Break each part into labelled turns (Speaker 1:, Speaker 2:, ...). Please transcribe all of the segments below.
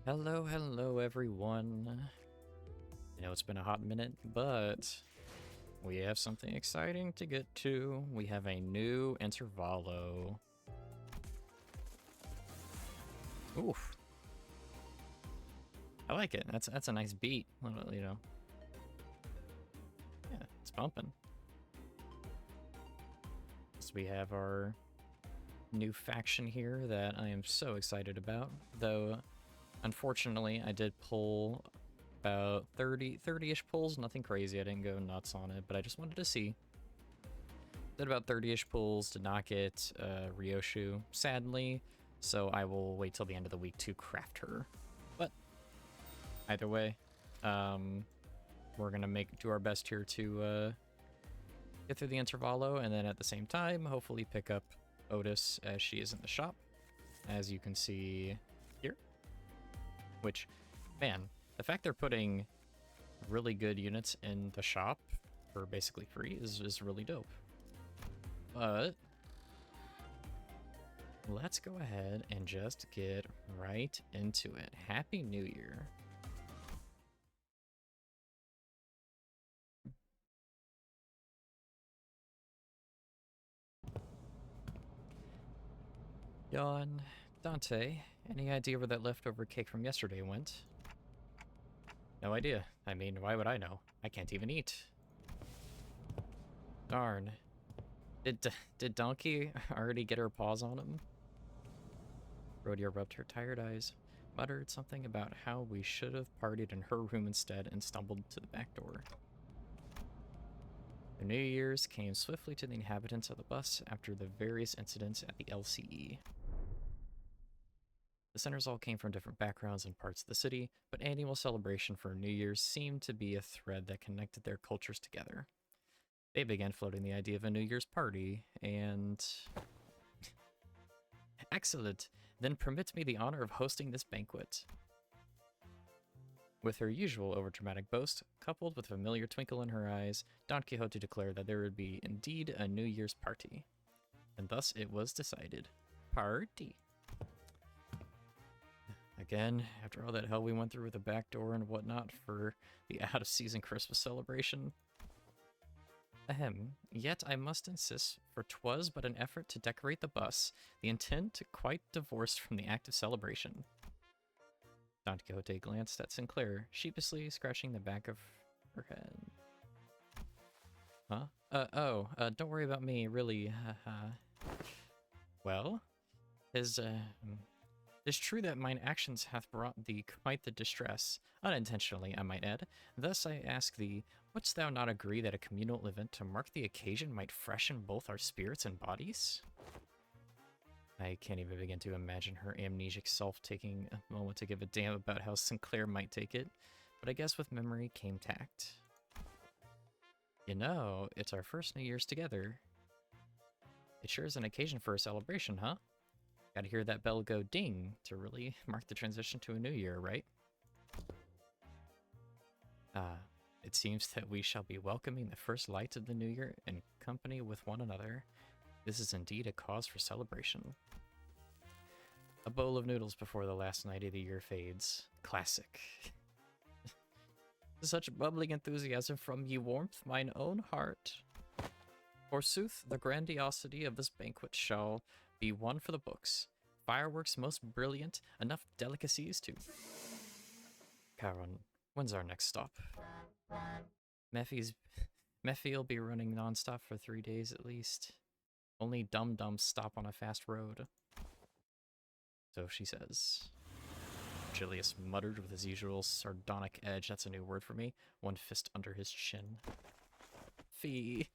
Speaker 1: Hello, hello everyone. I know it's been a hot minute, but we have something exciting to get to. We have a new intervallo. Oof. I like it. That's a nice beat. Yeah, it's bumping. So we have our new faction here that I am so excited about. Though, unfortunately, I did pull about 30-ish pulls. Nothing crazy. I didn't go nuts on it, but I just wanted to see. Did about 30-ish pulls, did not get Ryoshu, sadly, so I will wait till the end of the week to craft her. But either way, we're gonna do our best here to get through the intervallo, and then at the same time, hopefully pick up Otis as she is in the shop, as you can see here. Which, man, the fact they're putting really good units in the shop for basically free is really dope. But let's go ahead and just get right into it. Happy New Year. Yawn. Dante, any idea where that leftover cake from yesterday went? No idea. I mean, why would I know? I can't even eat. Darn. Did Donkey already get her paws on him? Rhodia rubbed her tired eyes, muttered something about how we should have partied in her room instead, and stumbled to the back door. The New Year's came swiftly to the inhabitants of the bus after the various incidents at the LCE. The centers all came from different backgrounds and parts of the city, but annual celebration for New Year's seemed to be a thread that connected their cultures together. They began floating the idea of a New Year's party, and... Excellent! Then permit me the honor of hosting this banquet. With her usual overdramatic boast, coupled with a familiar twinkle in her eyes, Don Quixote declared that there would be indeed a New Year's party. And thus it was decided. Party! Again, after all that hell we went through with the back door and whatnot for the out-of-season Christmas celebration. Ahem, yet I must insist, for 'twas but an effort to decorate the bus, the intent quite divorced from the act of celebration. Don Quixote glanced at Sinclair, sheepishly scratching the back of her head. Huh? Don't worry about me, really, haha. Well, is, It's true that mine actions hath brought thee quite the distress, unintentionally, I might add. Thus I ask thee, wouldst thou not agree that a communal event to mark the occasion might freshen both our spirits and bodies? I can't even begin to imagine her amnesic self taking a moment to give a damn about how Sinclair might take it, but I guess with memory came tact. You know, it's our first New Year's together. It sure is an occasion for a celebration, huh? Gotta hear that bell go ding to really mark the transition to a new year, right? It seems that we shall be welcoming the first lights of the new year in company with one another. This is indeed a cause for celebration. A bowl of noodles before the last night of the year fades. Classic. Such bubbling enthusiasm from ye warmth mine own heart. Forsooth, the grandiosity of this banquet shall be one for the books. Fireworks most brilliant, enough delicacies too. Charon, when's our next stop? Mephie'll be running nonstop for 3 days at least. Only dum-dums stop on a fast road. So she says. Julius muttered with his usual sardonic edge. That's a new word for me. One fist under his chin. Fee.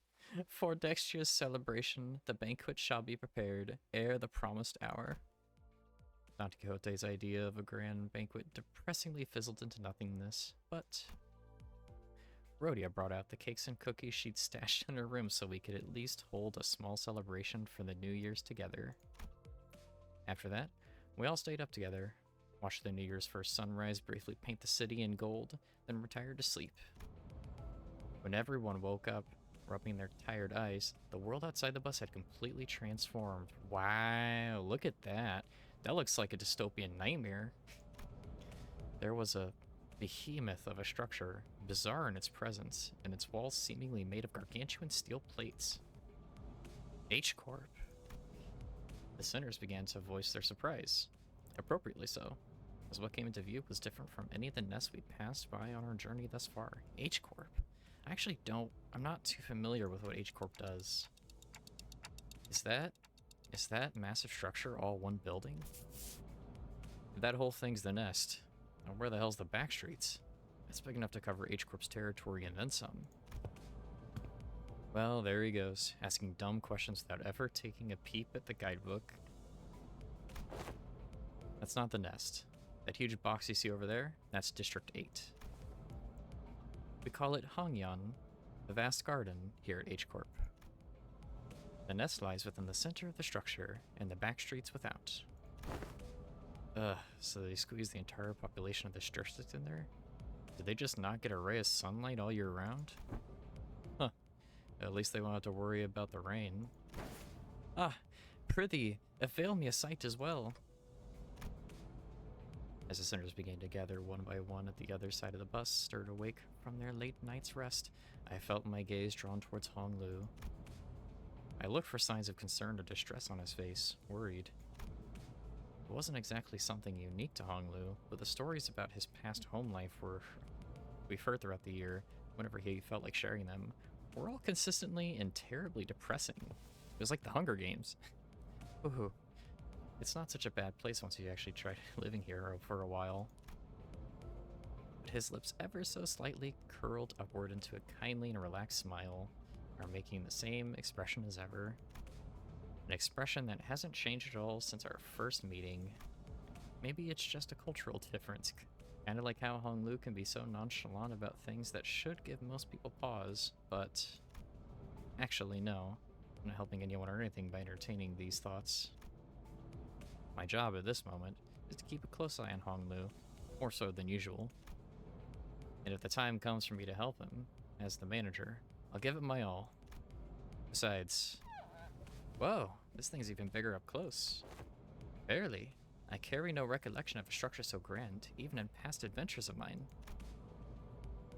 Speaker 1: For next year's celebration, the banquet shall be prepared ere the promised hour. Don Quixote's idea of a grand banquet depressingly fizzled into nothingness, but Rhodia brought out the cakes and cookies she'd stashed in her room so we could at least hold a small celebration for the New Year's together. After that, we all stayed up together, watched the New Year's first sunrise briefly paint the city in gold, then retired to sleep. When everyone woke up, rubbing their tired eyes, the world outside the bus had completely transformed. Wow, look at that. That looks like a dystopian nightmare. There was a behemoth of a structure, bizarre in its presence, and its walls seemingly made of gargantuan steel plates. H-Corp. The sinners began to voice their surprise, appropriately so, as what came into view was different from any of the nests we'd passed by on our journey thus far. H-Corp. I'm not too familiar with what H-Corp does. Is that massive structure all one building? If that whole thing's the nest, now where the hell's the back streets? It's big enough to cover H-Corp's territory and then some. Well, there he goes, asking dumb questions without ever taking a peep at the guidebook. That's not the nest. That huge box you see over there, that's District 8. We call it Hongyan, the vast garden here at H-Corp. The nest lies within the center of the structure, and the back streets without. So they squeeze the entire population of this district in there? Did they just not get a ray of sunlight all year round? Huh. At least they won't have to worry about the rain. Ah, prithee, avail me a sight as well. As the sinners began to gather one by one at the other side of the bus, stirred awake from their late night's rest, I felt my gaze drawn towards Hong Lu. I looked for signs of concern or distress on his face, worried. It wasn't exactly something unique to Hong Lu, but the stories about his past home life we've heard throughout the year, whenever he felt like sharing them, were all consistently and terribly depressing. It was like the Hunger Games. Ooh. It's not such a bad place once you actually try living here for a while. But his lips ever so slightly curled upward into a kindly and relaxed smile, are making the same expression as ever. An expression that hasn't changed at all since our first meeting. Maybe it's just a cultural difference. Kinda like how Hong Lu can be so nonchalant about things that should give most people pause, but actually no. I'm not helping anyone or anything by entertaining these thoughts. My job at this moment is to keep a close eye on Hong Lu, more so than usual. And if the time comes for me to help him, as the manager, I'll give it my all. Besides, whoa, this thing's even bigger up close. Barely. I carry no recollection of a structure so grand, even in past adventures of mine.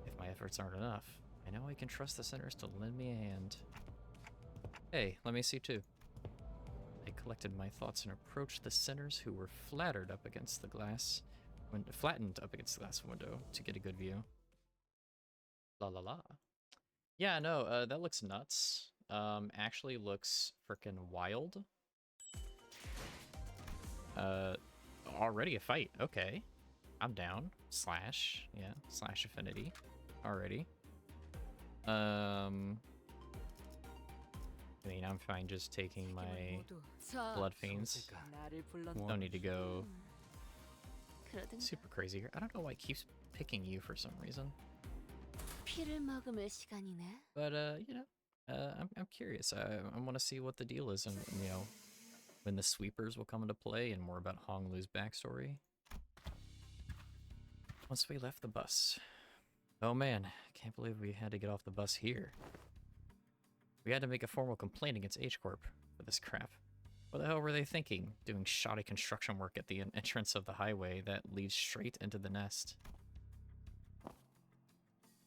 Speaker 1: If my efforts aren't enough, I know I can trust the sinners to lend me a hand. Hey, let me see too. I collected my thoughts and approached the sinners who were flattened up against the glass window to get a good view. La la la. Yeah, no, that looks nuts. Actually looks frickin' wild. Already a fight. Okay. I'm down. Slash. Yeah, slash affinity. Already. I mean, I'm fine just taking my blood fiends. Don't need to go super crazy here. I don't know why it keeps picking you for some reason. But, you know, I'm curious. I want to see what the deal is and, you know, when the sweepers will come into play and more about Hong Lu's backstory. Once we left the bus. Oh man, I can't believe we had to get off the bus here. We had to make a formal complaint against H-Corp for this crap. What the hell were they thinking, doing shoddy construction work at the entrance of the highway that leads straight into the nest?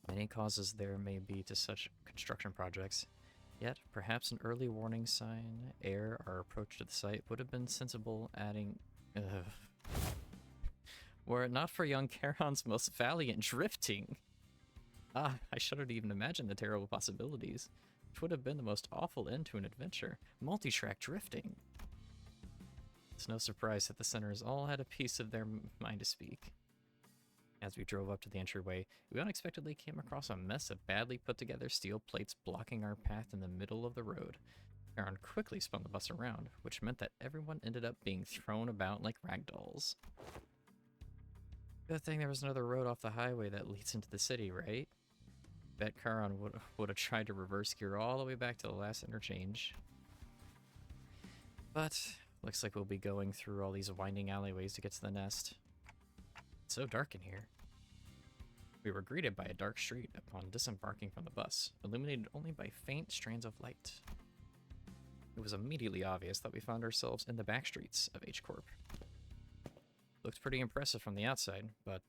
Speaker 1: Many causes there may be to such construction projects, yet perhaps an early warning sign ere our approach to the site would have been sensible, adding... Were it not for young Charon's most valiant drifting. Ah, I shudder to even imagine the terrible possibilities, which would have been the most awful end to an adventure. Multi-track drifting. It's no surprise that the sinners all had a piece of their mind to speak. As we drove up to the entryway, we unexpectedly came across a mess of badly put together steel plates blocking our path in the middle of the road. Charon quickly spun the bus around, which meant that everyone ended up being thrown about like ragdolls. Good thing there was another road off the highway that leads into the city, right? Bet Charon would have tried to reverse gear all the way back to the last interchange. But looks like we'll be going through all these winding alleyways to get to the nest. It's so dark in here. We were greeted by a dark street upon disembarking from the bus, illuminated only by faint strands of light. It was immediately obvious that we found ourselves in the back streets of H-Corp. Looks pretty impressive from the outside, but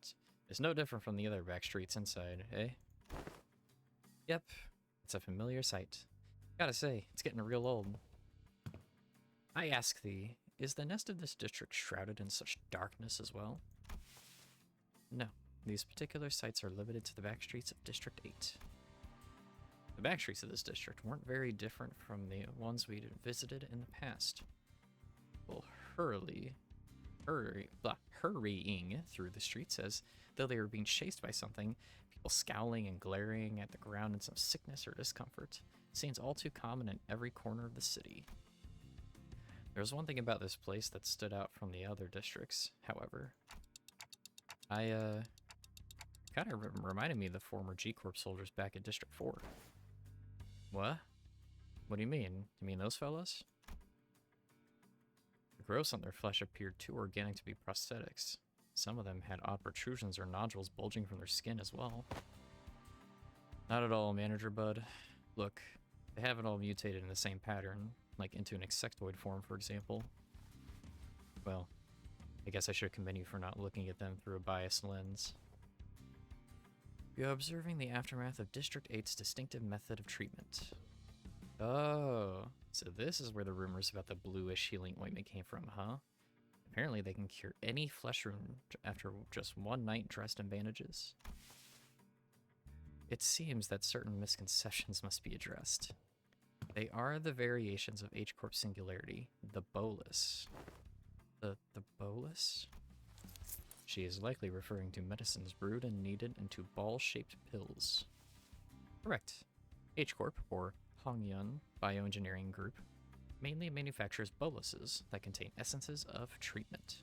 Speaker 1: it's no different from the other back streets inside, eh? Yep, it's a familiar sight. Gotta say, it's getting real old. I ask thee, is the nest of this district shrouded in such darkness as well? No, these particular sites are limited to the back streets of District 8. The back streets of this district weren't very different from the ones we'd visited in the past. Well, hurrying through the streets as though they were being chased by something, people scowling and glaring at the ground in some sickness or discomfort. Scenes all too common in every corner of the city. There was one thing about this place that stood out from the other districts, however. Kind of reminded me of the former G-Corp soldiers back at District 4. What? What do you mean? You mean those fellas? The growths on their flesh appeared too organic to be prosthetics. Some of them had odd protrusions or nodules bulging from their skin as well. Not at all, Manager Bud. Look, they haven't all mutated in the same pattern, like into an insectoid form, for example. Well, I guess I should commend you for not looking at them through a biased lens. You're observing the aftermath of District 8's distinctive method of treatment. Oh, so this is where the rumors about the bluish healing ointment came from, huh? Apparently they can cure any flesh wound after just one night dressed in bandages. It seems that certain misconceptions must be addressed. They are the variations of H-Corp singularity, the bolus. The bolus? She is likely referring to medicines brewed and kneaded into ball-shaped pills. Correct. H-Corp, or Hongyun Bioengineering Group, mainly manufactures boluses that contain essences of treatment.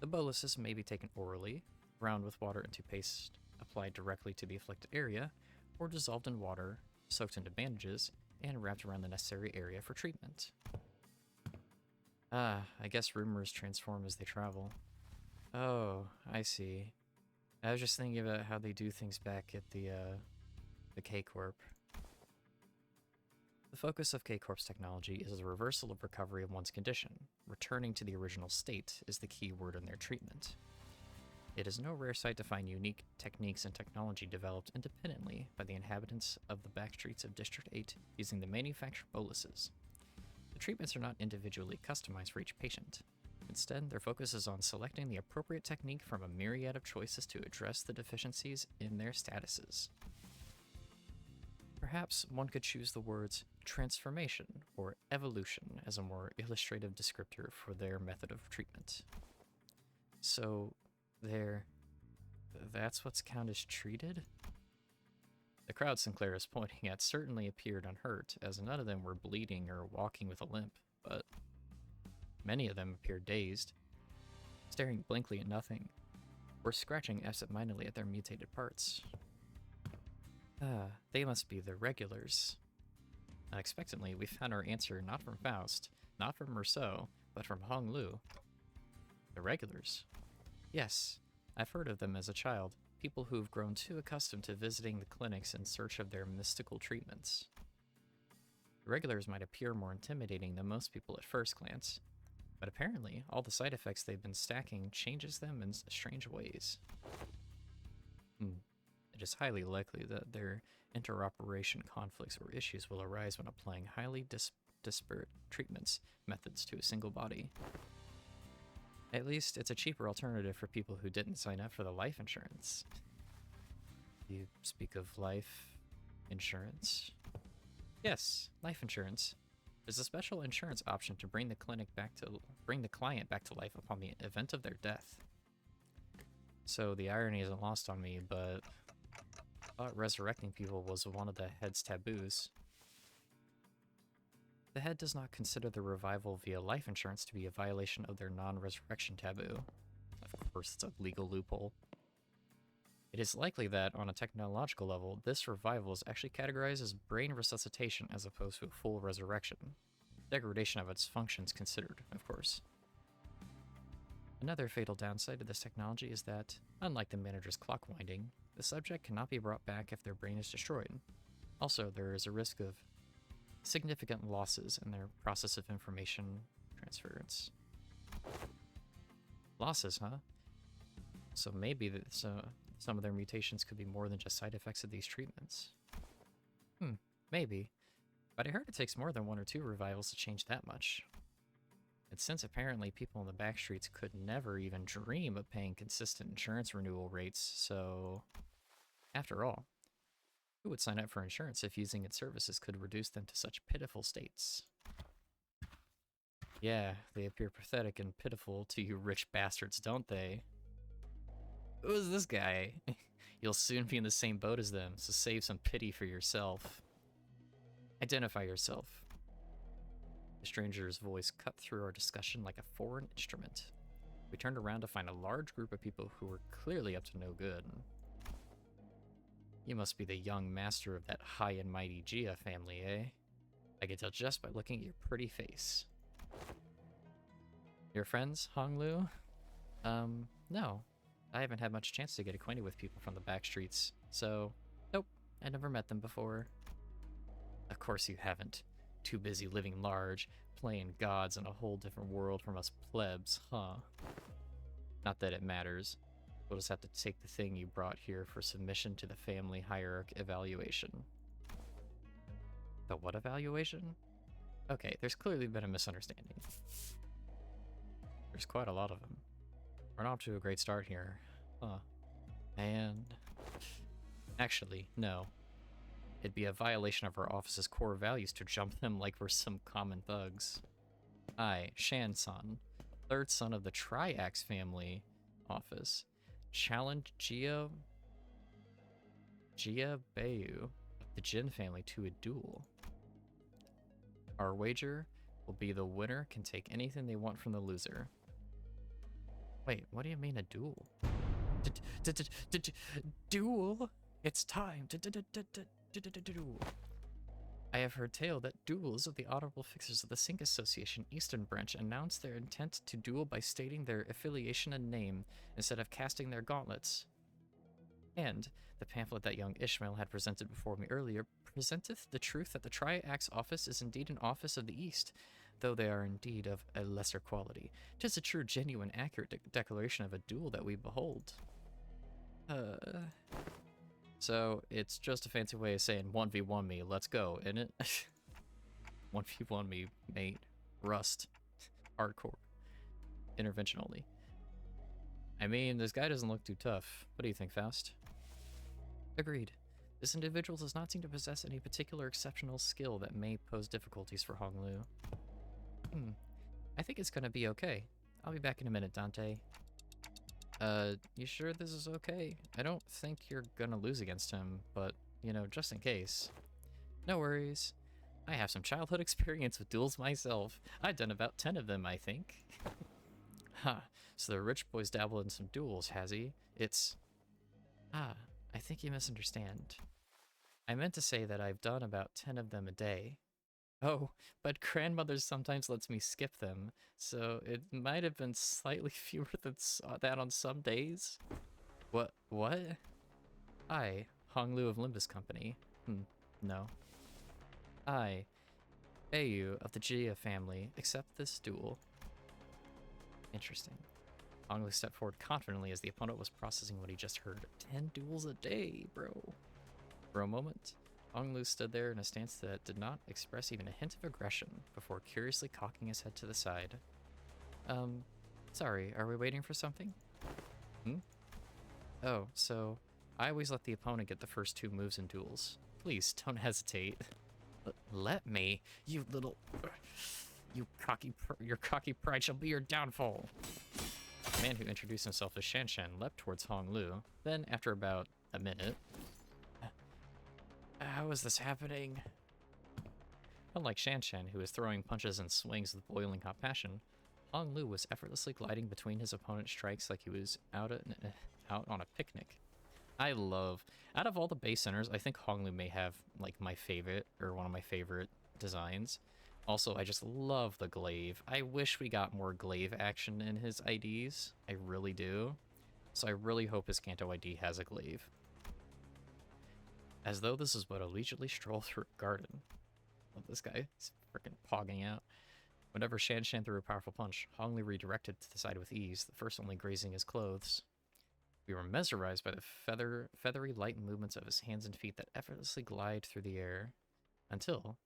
Speaker 1: The boluses may be taken orally, ground with water into paste applied directly to the afflicted area, or dissolved in water, soaked into bandages, and wrapped around the necessary area for treatment. Ah, I guess rumors transform as they travel. Oh, I see. I was just thinking about how they do things back at the K-Corp. The focus of K-Corp's technology is the reversal of recovery of one's condition. Returning to the original state is the key word in their treatment. It is no rare sight to find unique techniques and technology developed independently by the inhabitants of the backstreets of District 8 using the manufactured boluses. The treatments are not individually customized for each patient. Instead, their focus is on selecting the appropriate technique from a myriad of choices to address the deficiencies in their statuses. Perhaps one could choose the words transformation or evolution as a more illustrative descriptor for their method of treatment. So, that's what's counted as treated? The crowd Sinclair is pointing at certainly appeared unhurt, as none of them were bleeding or walking with a limp, but many of them appeared dazed, staring blankly at nothing, or scratching absent-mindedly at their mutated parts. They must be the regulars. Unexpectedly, we found our answer not from Faust, not from Rousseau, but from Hong Lu. The regulars? Yes, I've heard of them as a child, people who've grown too accustomed to visiting the clinics in search of their mystical treatments. The regulars might appear more intimidating than most people at first glance, but apparently all the side effects they've been stacking changes them in strange ways. It is highly likely that their interoperation conflicts or issues will arise when applying highly disparate treatments methods to a single body. At least it's a cheaper alternative for people who didn't sign up for the life insurance. You speak of life insurance? Yes, life insurance. There's a special insurance option to bring the client back to life upon the event of their death. So the irony isn't lost on me, but I thought resurrecting people was one of the head's taboos. The head does not consider the revival via life insurance to be a violation of their non-resurrection taboo. Of course, it's a legal loophole. It is likely that, on a technological level, this revival is actually categorized as brain resuscitation as opposed to a full resurrection. Degradation of its functions considered, of course. Another fatal downside of this technology is that, unlike the manager's clock winding, the subject cannot be brought back if their brain is destroyed. Also, there is a risk of significant losses in their process of information transference. Losses, huh? So maybe some of their mutations could be more than just side effects of these treatments. Maybe. But I heard it takes more than 1 or 2 revivals to change that much. And since apparently people in the back streets could never even dream of paying consistent insurance renewal rates, so... After all, who would sign up for insurance if using its services could reduce them to such pitiful states? Yeah, they appear pathetic and pitiful to you rich bastards, don't they? Who's this guy? You'll soon be in the same boat as them, so save some pity for yourself. Identify yourself. The stranger's voice cut through our discussion like a foreign instrument. We turned around to find a large group of people who were clearly up to no good. You must be the young master of that high and mighty Jia family, eh? I can tell just by looking at your pretty face. Your friends, Honglu? No. I haven't had much chance to get acquainted with people from the back streets, so nope, I never met them before. Of course you haven't. Too busy living large, playing gods in a whole different world from us plebs, huh? Not that it matters. We'll just have to take the thing you brought here for submission to the family hierarch evaluation. The what evaluation? Okay, there's clearly been a misunderstanding. There's quite a lot of them. We're not off to a great start here. Huh. And... Actually, no. It'd be a violation of our office's core values to jump them like we're some common thugs. I, Shan-san, third son of the Triax family office, challenge Jia Bayu of the Jin family to a duel. Our wager will be the winner can take anything they want from the loser. Wait, what do you mean a duel? Duel? It's time to duel. I have heard tale that duels of the honorable fixers of the Sink Association Eastern Branch announced their intent to duel by stating their affiliation and name instead of casting their gauntlets. And the pamphlet that young Ishmael had presented before me earlier presenteth the truth that the Triax office is indeed an office of the East, though they are indeed of a lesser quality. 'Tis a true, genuine, accurate declaration of a duel that we behold. So it's just a fancy way of saying 1v1 me, let's go, isn't it? 1v1 me, mate. Rust. Hardcore. Intervention only. I mean, this guy doesn't look too tough. What do you think, Faust? Agreed. This individual does not seem to possess any particular exceptional skill that may pose difficulties for Honglu. I think it's gonna be okay. I'll be back in a minute, Dante. You sure this is okay? I don't think you're gonna lose against him, but, you know, just in case. No worries. I have some childhood experience with duels myself. I've done about 10 of them, I think. Ha, so the rich boy's dabbled in some duels, has he? It's... I think you misunderstand. I meant to say that I've done about 10 of them a day. Oh, but grandmother sometimes lets me skip them, so it might have been slightly fewer than that on some days. What? I, Honglu of Limbus Company. No. I, Bayu of the Jia family, accept this duel. Interesting. Honglu stepped forward confidently as the opponent was processing what he just heard. 10 duels a day, bro. For a moment, Honglu stood there in a stance that did not express even a hint of aggression before curiously cocking his head to the side. Sorry, are we waiting for something? Oh, so I always let the opponent get the first 2 moves in duels. Please, don't hesitate. Let me, you little... Your cocky pride shall be your downfall. The man who introduced himself as Shan leapt towards Honglu. Then, after about a minute... How is this happening? Unlike Shan, who was throwing punches and swings with boiling hot passion, Honglu was effortlessly gliding between his opponent's strikes like he was out on a picnic. Out of all the base centers, I think Honglu may have, like, my favorite, or one of my favorite designs. Also, I just love the glaive. I wish we got more glaive action in his IDs. I really do. So I really hope his Kanto ID has a glaive. As though this is but a leisurely stroll through a garden. Love this guy. He's freaking pogging out. Whenever Shan Shan threw a powerful punch, Hong Li redirected to the side with ease, the first only grazing his clothes. We were mesmerized by the feathery light movements of his hands and feet that effortlessly glide through the air. Until,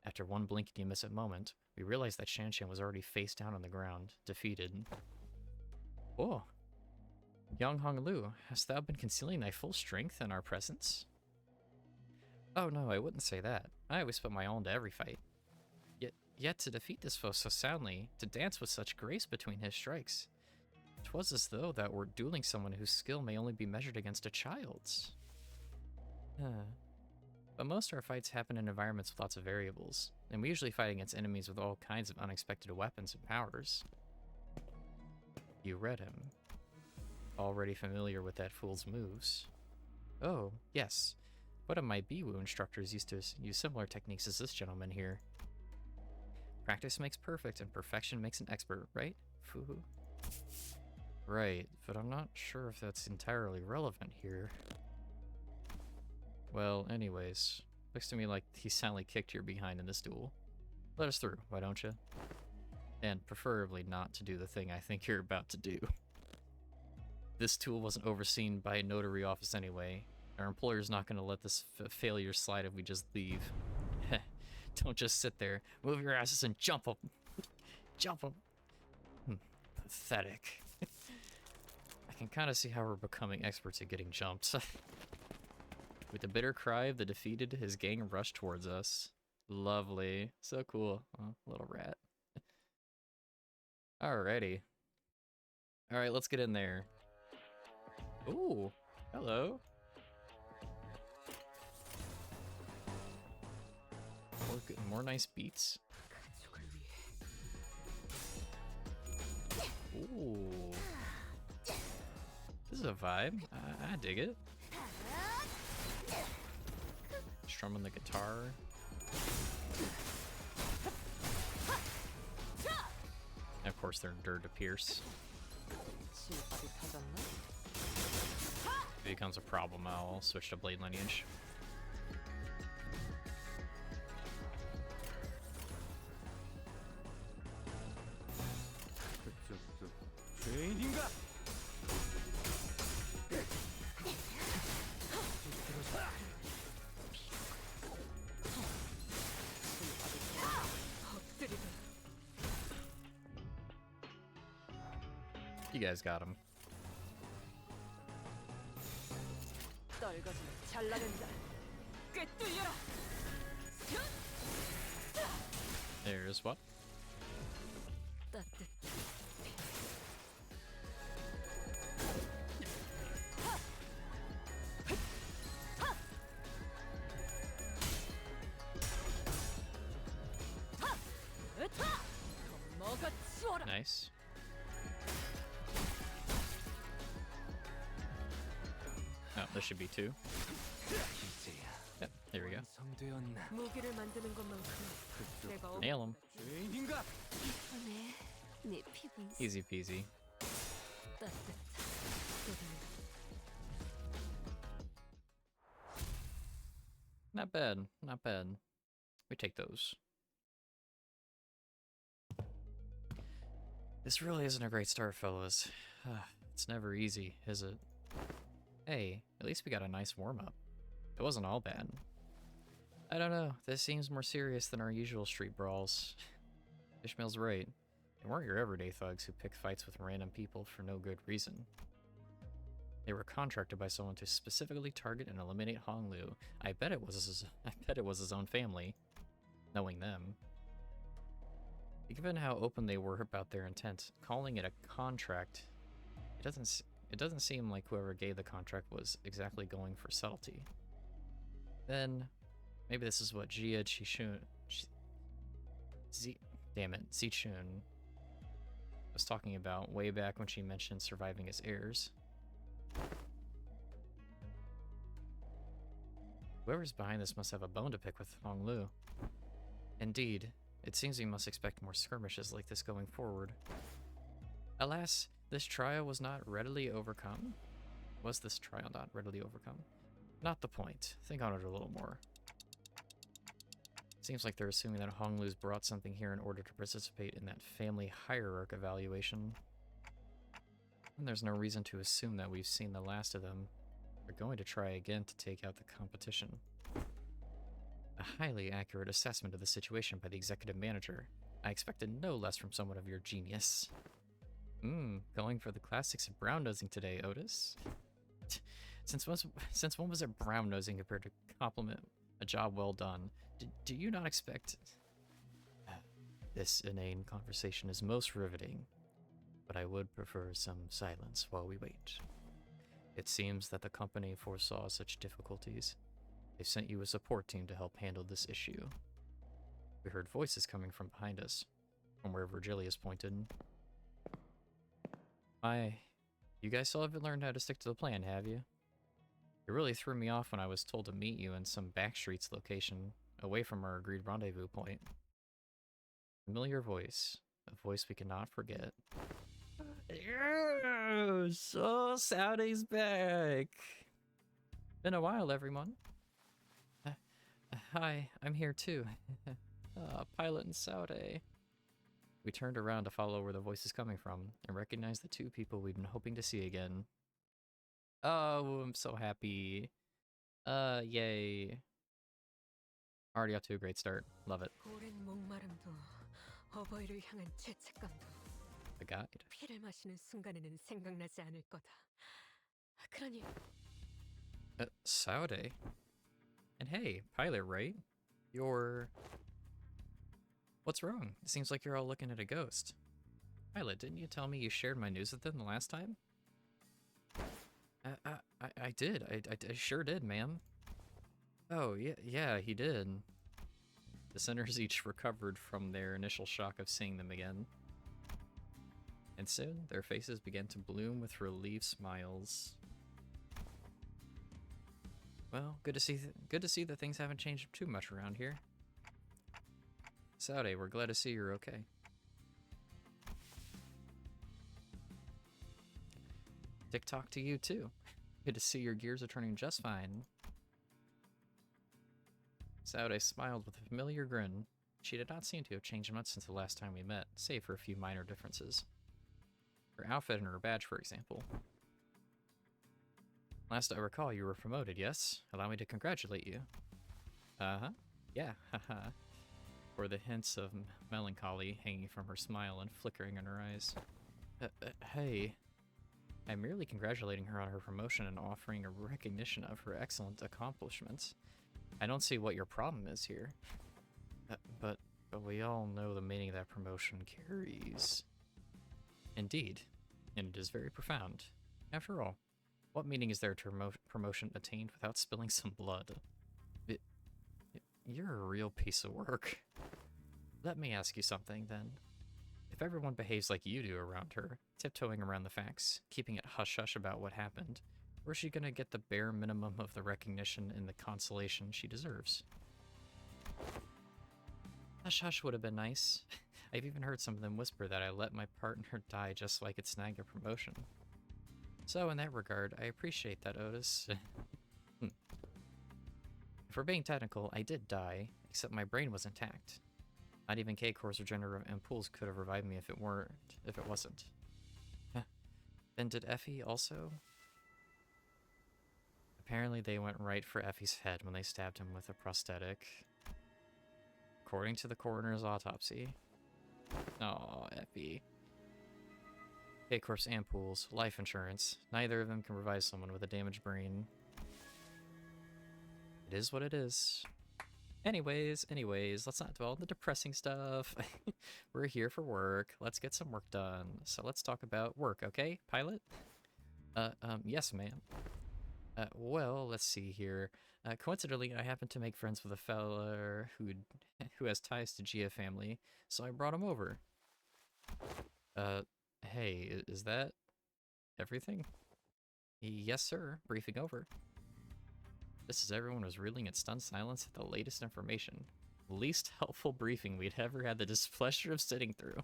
Speaker 1: after one blink-and-you-miss-it moment, we realized that Shan Shan was already face down on the ground, defeated. Oh, young Hong Lu, hast thou been concealing thy full strength in our presence? Oh no, I wouldn't say that. I always put my all into every fight. Yet to defeat this foe so soundly, to dance with such grace between his strikes, 'twas as though thou wert dueling someone whose skill may only be measured against a child's. But most of our fights happen in environments with lots of variables, and we usually fight against enemies with all kinds of unexpected weapons and powers. You read him. Already familiar with that fool's moves. Oh, yes. One of my Biwu instructors used to use similar techniques as this gentleman here. Practice makes perfect, and perfection makes an expert, right? Foo-hoo. Right, but I'm not sure if that's entirely relevant here. Well, anyways, looks to me like he silently kicked your behind in this duel. Let us through, why don't you? And preferably not to do the thing I think you're about to do. This tool wasn't overseen by a notary office anyway. Our employer's not going to let this failure slide if we just leave. Don't just sit there. Move your asses and jump them. Jump them. Pathetic. I can kind of see how we're becoming experts at getting jumped. With a bitter cry of the defeated, his gang rushed towards us. Lovely. So cool. Oh, little rat. Alrighty. Alright, let's get in there. Ooh. Hello. More nice beats. Ooh. This is a vibe. I dig it. Strumming the guitar. And of course, they're endured to pierce. If it becomes a problem, I'll switch to Blade Lineage. You guys got him. There's what? Nice. Oh, there should be two. Yep, there we go. Nail him. Easy peasy. Not bad, not bad. We take those. This really isn't a great start, fellas. It's never easy, is it? Hey, at least we got a nice warm-up. It wasn't all bad. I don't know, this seems more serious than our usual street brawls. Ishmael's right. They weren't your everyday thugs who picked fights with random people for no good reason. They were contracted by someone to specifically target and eliminate Hong Lu. I bet it was his own family, knowing them. Given how open they were about their intent, calling it a contract, it doesn't seem like whoever gave the contract was exactly going for subtlety. Then, maybe this is what Zichun was talking about way back when she mentioned surviving as heirs. Whoever's behind this must have a bone to pick with Hong Lu. Indeed, it seems we must expect more skirmishes like this going forward. Alas, this trial was not readily overcome. Was this trial not readily overcome? Not the point. Think on it a little more. Seems like they're assuming that Honglu's brought something here in order to participate in that family hierarch evaluation. And there's no reason to assume that we've seen the last of them. They're going to try again to take out the competition. A highly accurate assessment of the situation by the executive manager. I expected no less from someone of your genius. Going for the classics of brown-nosing today, Otis. Since when was it brown-nosing compared to compliment a job well done? Do you not expect... This inane conversation is most riveting, but I would prefer some silence while we wait. It seems that the company foresaw such difficulties. They sent you a support team to help handle this issue. We heard voices coming from behind us, from where Virgilius pointed. You guys still haven't learned how to stick to the plan, have you? It really threw me off when I was told to meet you in some backstreets location, away from our agreed rendezvous point. Familiar voice, a voice we cannot forget. Yes! Oh, Saudi's back! Been a while, everyone. Hi, I'm here too. Pilot and Saudi. We turned around to follow where the voice is coming from, and recognized the two people we'd been hoping to see again. Oh, I'm so happy. Yay. Already off to a great start. Love it. The guide. Saudi. And hey, pilot, right? What's wrong? It seems like you're all looking at a ghost. Pilot, didn't you tell me you shared my news with them the last time? I did. I sure did, ma'am. Oh, yeah, he did. The sinners each recovered from their initial shock of seeing them again. And soon, their faces began to bloom with relieved smiles. Well, good to see that things haven't changed too much around here. Saudi, we're glad to see you're okay. TikTok to you too. Good to see your gears are turning just fine. Saudi smiled with a familiar grin. She did not seem to have changed much since the last time we met, save for a few minor differences. Her outfit and her badge, for example. Last I recall, you were promoted, yes? Allow me to congratulate you. Uh-huh. Yeah, haha. For the hints of melancholy hanging from her smile and flickering in her eyes. Hey. I'm merely congratulating her on her promotion and offering a recognition of her excellent accomplishments. I don't see what your problem is here. But we all know the meaning that promotion carries. Indeed, and it is very profound. After all, what meaning is there to promotion attained without spilling some blood? You're a real piece of work. Let me ask you something, then. If everyone behaves like you do around her, tiptoeing around the facts, keeping it hush-hush about what happened, where's she gonna get the bare minimum of the recognition and the consolation she deserves? Hush-hush would have been nice. I've even heard some of them whisper that I let my partner die just so I could snag a promotion. So in that regard, I appreciate that, Otis. If we're being technical, I did die, except my brain was intact. Not even K-Core's regenerative impulse could have revived me if it wasn't. Then did Effie also? Apparently they went right for Effie's head when they stabbed him with a prosthetic. According to the coroner's autopsy. Aw, Effie. K-Corp's ampoules, life insurance. Neither of them can revive someone with a damaged brain. It is what it is. Anyways, let's not dwell on the depressing stuff. We're here for work. Let's get some work done. So let's talk about work, okay, pilot? Yes, ma'am. Well, let's see here. Coincidentally, I happen to make friends with a fella who has ties to Gia family, so I brought him over. Hey, is that everything? Yes, sir. Briefing over. Just as everyone was reeling in stunned silence at the latest information. Least helpful briefing we'd ever had the displeasure of sitting through.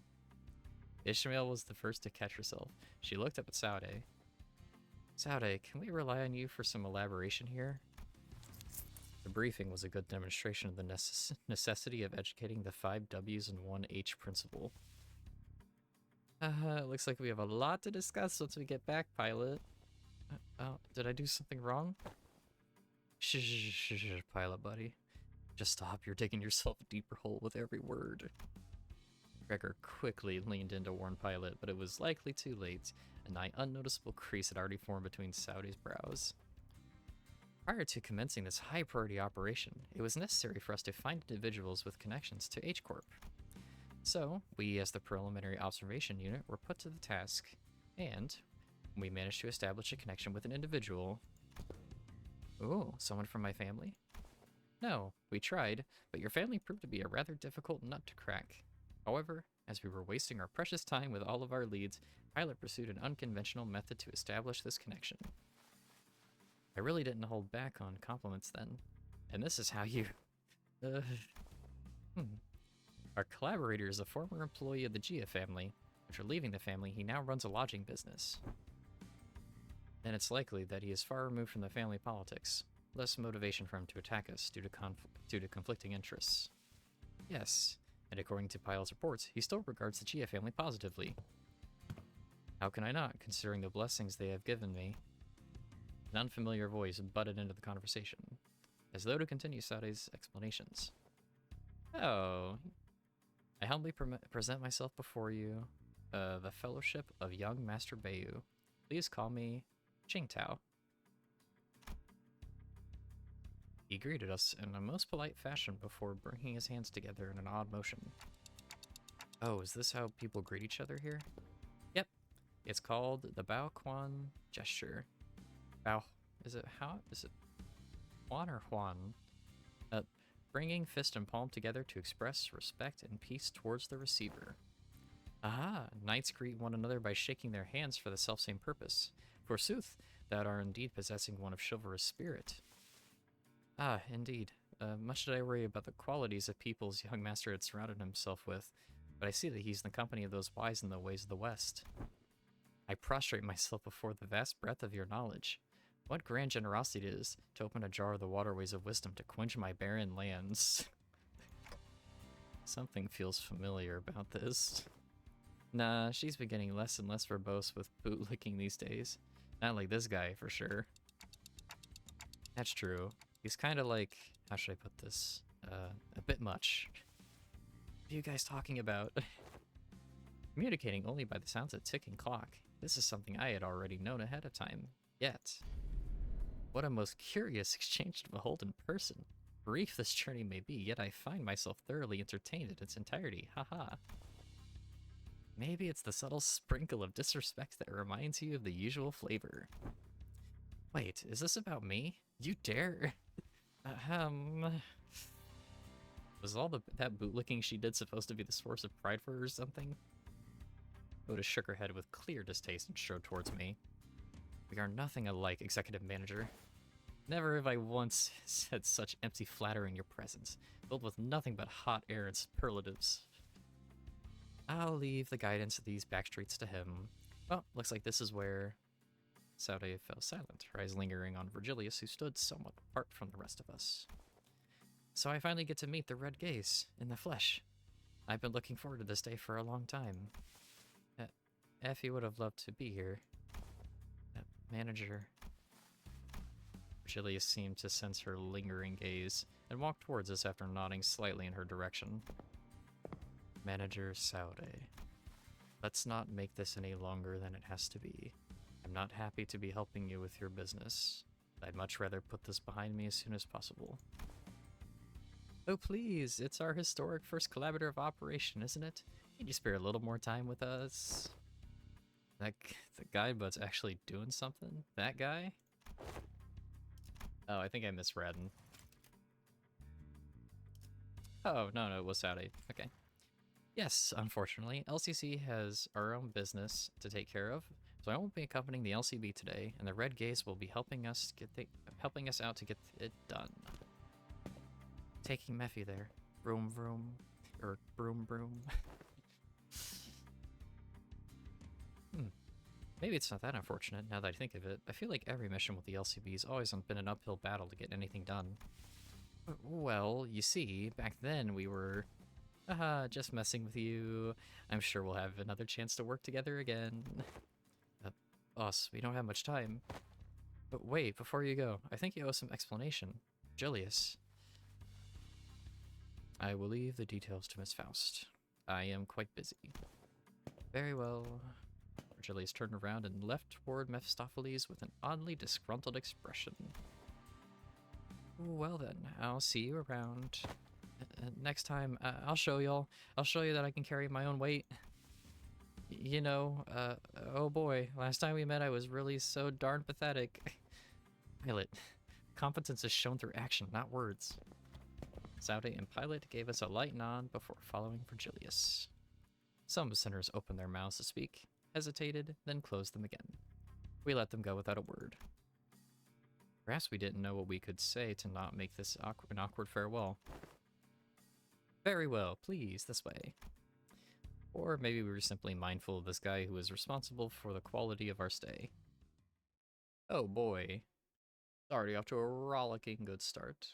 Speaker 1: Ishmael was the first to catch herself. She looked up at Saude. Saude, can we rely on you for some elaboration here? The briefing was a good demonstration of the necessity of educating the 5 W's and 1 H principle. Looks like we have a lot to discuss once we get back, pilot. Oh, did I do something wrong? Shh, pilot buddy. Just stop, you're digging yourself a deeper hole with every word. Gregor quickly leaned in to warn Pilot, but it was likely too late. A nigh unnoticeable crease had already formed between Saudi's brows. Prior to commencing this high-priority operation, it was necessary for us to find individuals with connections to H-Corp. So, we, as the Preliminary Observation Unit, were put to the task, and we managed to establish a connection with an individual. Ooh, someone from my family? No, we tried, but your family proved to be a rather difficult nut to crack. However, as we were wasting our precious time with all of our leads, Pilot pursued an unconventional method to establish this connection. I really didn't hold back on compliments then. And this is how you... Our collaborator is a former employee of the Gia family. After leaving the family, he now runs a lodging business. And it's likely that he is far removed from the family politics. Less motivation for him to attack us due to conflicting interests. Yes, and according to Pilot's reports, he still regards the Gia family positively. How can I not, considering the blessings they have given me? An unfamiliar voice butted into the conversation, as though to continue Saude's explanations. Oh, I humbly present myself before you, the Fellowship of Young Master Bayu. Please call me Qingtao. He greeted us in a most polite fashion before bringing his hands together in an odd motion. Oh, is this how people greet each other here? Yep. It's called the Bao Quan gesture. Bao... Is it Juan or Juan? Bringing fist and palm together to express respect and peace towards the receiver. Aha! Knights greet one another by shaking their hands for the selfsame purpose. Forsooth, that are indeed possessing one of chivalrous spirit. Ah, indeed. Much did I worry about the qualities of people's young master had surrounded himself with, but I see that he's in the company of those wise in the ways of the West. I prostrate myself before the vast breadth of your knowledge. What grand generosity it is to open a jar of the waterways of wisdom to quench my barren lands. Something feels familiar about this. Nah, she's been getting less and less verbose with bootlicking these days. Not like this guy, for sure. That's true. He's kind of like, how should I put this? A bit much. What are you guys talking about? Communicating only by the sounds of a ticking clock. This is something I had already known ahead of time. Yet, what a most curious exchange to behold in person. Brief this journey may be, yet I find myself thoroughly entertained in its entirety. Haha. Maybe it's the subtle sprinkle of disrespect that reminds you of the usual flavor. Wait, is this about me? You dare? Was all that bootlicking she did supposed to be the source of pride for her or something? Oda shook her head with clear distaste and strode towards me. We are nothing alike, Executive Manager. Never have I once said such empty flattery in your presence, filled with nothing but hot air and superlatives. I'll leave the guidance of these backstreets to him. Well, looks like this is where... Saude fell silent, her eyes lingering on Virgilius, who stood somewhat apart from the rest of us. So I finally get to meet the Red Gaze, in the flesh. I've been looking forward to this day for a long time. Effie would have loved to be here. Manager. Virgilius seemed to sense her lingering gaze, and walked towards us after nodding slightly in her direction. Manager Saude. Let's not make this any longer than it has to be. I'm not happy to be helping you with your business. I'd much rather put this behind me as soon as possible. Oh please, it's our historic first collaborative operation, isn't it? Can you spare a little more time with us? The guy but's actually doing something? That guy? Oh, I think I misread. Oh, no, it was Saudi. Okay. Yes, unfortunately, LCC has our own business to take care of, so I won't be accompanying the LCB today, and the Red Gaze will be helping us out to get it done. Taking Mephi there. Vroom vroom. Or broom broom. Maybe it's not that unfortunate, now that I think of it. I feel like every mission with the LCB has always been an uphill battle to get anything done. Well, you see, back then we were, just messing with you. I'm sure we'll have another chance to work together again. Boss, we don't have much time. But wait, before you go, I think you owe some explanation. Julius. I will leave the details to Miss Faust. I am quite busy. Very well. Julius turned around and left toward Mephistopheles with an oddly disgruntled expression. Well then, I'll see you around. Next time, I'll show y'all. I'll show you that I can carry my own weight. You know, oh boy, last time we met I was really so darn pathetic. Pilot, competence is shown through action, not words. Zaude and Pilot gave us a light nod before following Virgilius. Some sinners opened their mouths to speak, hesitated, then closed them again. We let them go without a word. Perhaps we didn't know what we could say to not make this an awkward farewell. Very well, please, this way. Or maybe we were simply mindful of this guy who was responsible for the quality of our stay. Oh boy. It's already off to a rollicking good start.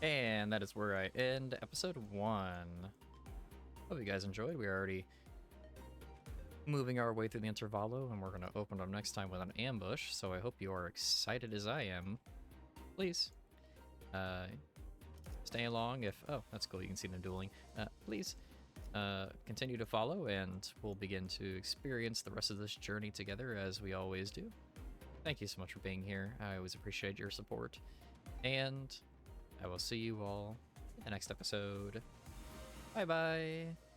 Speaker 1: And that is where I end episode 1. Hope you guys enjoyed. We are already moving our way through the intervallo, and we're going to open up next time with an ambush, so I hope you are excited as I am. Please. Stay along if... Oh, that's cool. You can see them dueling. Please continue to follow, and we'll begin to experience the rest of this journey together as we always do. Thank you so much for being here. I always appreciate your support. And I will see you all in the next episode. Bye-bye.